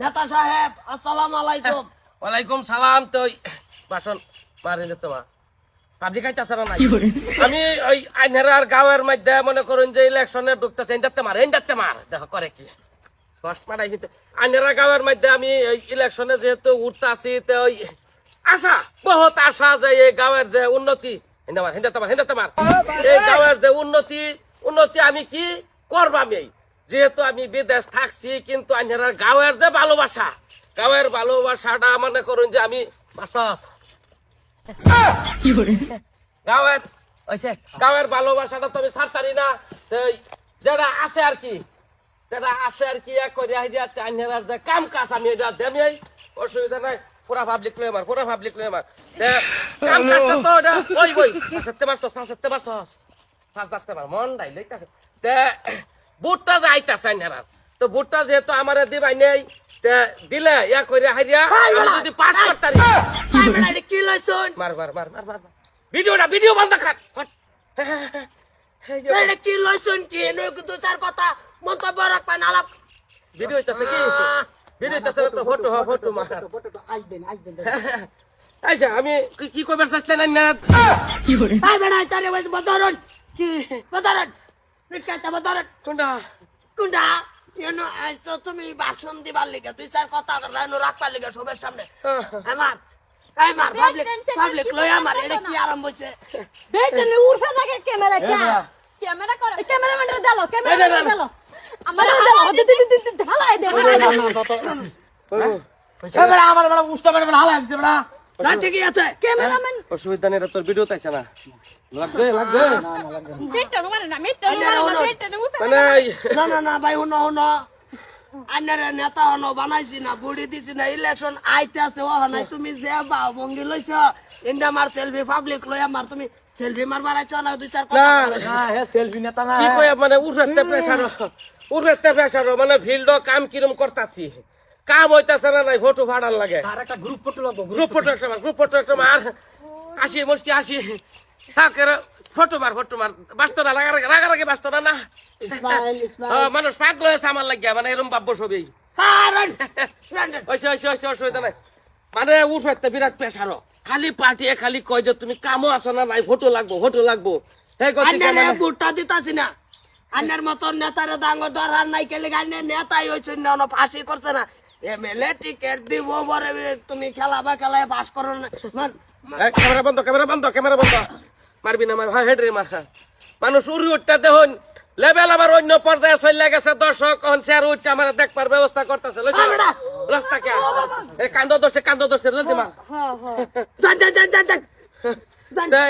নেতা সাহেব আসসালামু আলাইকুম। ওয়ালাইকুম সালাম। তো বাসন মারিলে তোমার পাবলিক আইতাছে না নাই? আমি ওই আইনার গাঁয়ের মধ্যে মনে করুন যে ইলেকশনে ঢুকতেছে এন্দাতে মার দেখো করে কি ফার্স্ট মারাই কিন্তু আইনার গাঁয়ের মধ্যে আমি ওই ইলেকশনে যেহেতু উঠতাছি তো ওই আশা বহুত আশা যে এই গাঁয়ের যে উন্নতি হেন্দাতে মার এই গাঁয়ের যে উন্নতি আমি কি করবাম এই যেহেতু আমি বিদেশ থাকছি কিন্তু আইনার গাঁয়ের যে গাঁয়ের ভালোবাসাটা মনে করুন যে আমি গাঁয়ের ভালোবাসাটা তো আমি ছাড়তারি না। যেটা আছে আর কি এক করে আইনার যে কাম কাজ আমি এটা দেমি অসুবিধা নাই। পুরা পাবলিক লই আমার কাম কাজটা তো এটা ওই পাঁচতে মারছস মন ডাই লইতাছে বুটটা যে আইতাছে আইনার তো বুটটা যেহেতু আমার দিবাই নেই দিলে ইয়া করে হাইরিয়া আমি যদি পাস করতারি কি লইছুন? মার ভিডিও বন্ধ কর। কি লইছুন? কি নয় চার কথা মন্তব্য রাখবেন না আলাপ ভিডিও হইতাছে কি ভিডিও হইতাছে তো ফটো মার আচ্ছা আমি কি কইবার চাইছিলেন না কি করে আই বেড়া তারে বদরন কি বদরন রিকাটা বদরন কুন্ডা ইনো আইছো তুমি ভাষণ দিবার লাগা তুই চার কথা রানো রাখবার লাগা সবার সামনে আমার পাবলিক লই আমার এটা কি আরম্ভ হইছে বেতনে উড়ফে থাকে ক্যামেরা করে ক্যামেরাম্যানরে দাও আমার দাও দিদি ঢালাই দে এবারে আমার বড় উস্তা মানে হালা দিছে বড় না ঠিকই আছে ক্যামেরাম্যান অসুবিধা নেই তোর ভিডিও তাইছে না লাগবে বেতনে মানে না বেতনে মানে না ভাই হুনো আন্নারে নেতা হনো বানাইছি না বুড়ি দিছি না ইলেকশন আইতে আছে ও নাই তুমি যে বাও ভঙ্গি লইছ ইন্দা মার সেলফি পাবলিক লই আমার তুমি সেলফি মারবার আইছ না দুই চার কথা না হে সেলফি নেতা না কি কই মানে উঠতে প্রেসার মানে ফিল্ড কাম কিরম করতাছি কাম হইতাছে না নাই ফটো ফাড়ান লাগে আর একটা গ্রুপ ফটো লাগবো গ্রুপ ফটো একটা মার আসি থাকে ফটো মার বাস্ত না রাগারাগি বাস্ত না ইসমাইল মানুষ পাগল হয়েছে আমার লাগিয়া মানে এরকম ভাববো সবই অসুবিধা নাই মানে উঠতে বিরাট প্রেসারও খালি পার্টি খালি কয় যে তুমি কামও আছো না নাই ফটো লাগবো বুটটা দিতাছি না আন্নার মতন নেতারে ডাঙর দরকার নাই কেলে গানে নেতাই হইছে না ফাঁসি করছে না এমএলএ টিকেট দিব বরে তুমি খেলায় পাস করো না ক্যামেরা বন্ধ মারবি না হেড রে মার মানুষ উড়ি উঠতে দেখুন লেভেল আবার অন্য পর্যায়ে চলে গেছে দর্শক শেয়ার উঠছে আমার দেখবার ব্যবস্থা করতেছে রাস্তা কে কান্দ ধরছে জলদি মার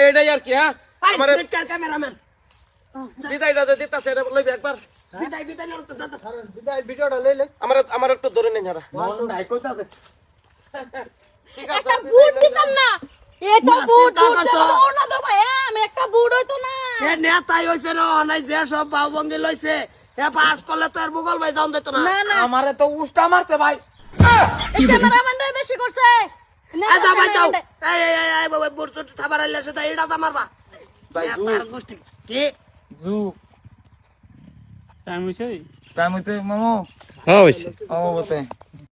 এটাই আর কি হ্যাঁ আমার ক্যামেরাম্যান বিদায়টা দিতেছে এটা লইবি একবার ভিডিওটা লইলে আমার একটু ধরে নেই যারা ঠিক আছে একটা বুট দিতাম না এটা বুট না দাও ভাই আমি একটা বুট হইতো না এ নেতাই হইছে না নাই যে সব বাবঙ্গি লইছে এ পাস করলে তো আর মুগল ভাই যাওন দিত না না আমারে তো উষ্টা মারতে ভাই এই ক্যামেরাম্যানটা বেশি করছে আচ্ছা ভাই যাও এই বাবা বুট থাবার আইলে সেটা এটা তো মারবা ভাই তার গোষ্ঠী কি জু টাইম হইছে টাইম হইতে মামু হ্যাঁ হইছে ও বতে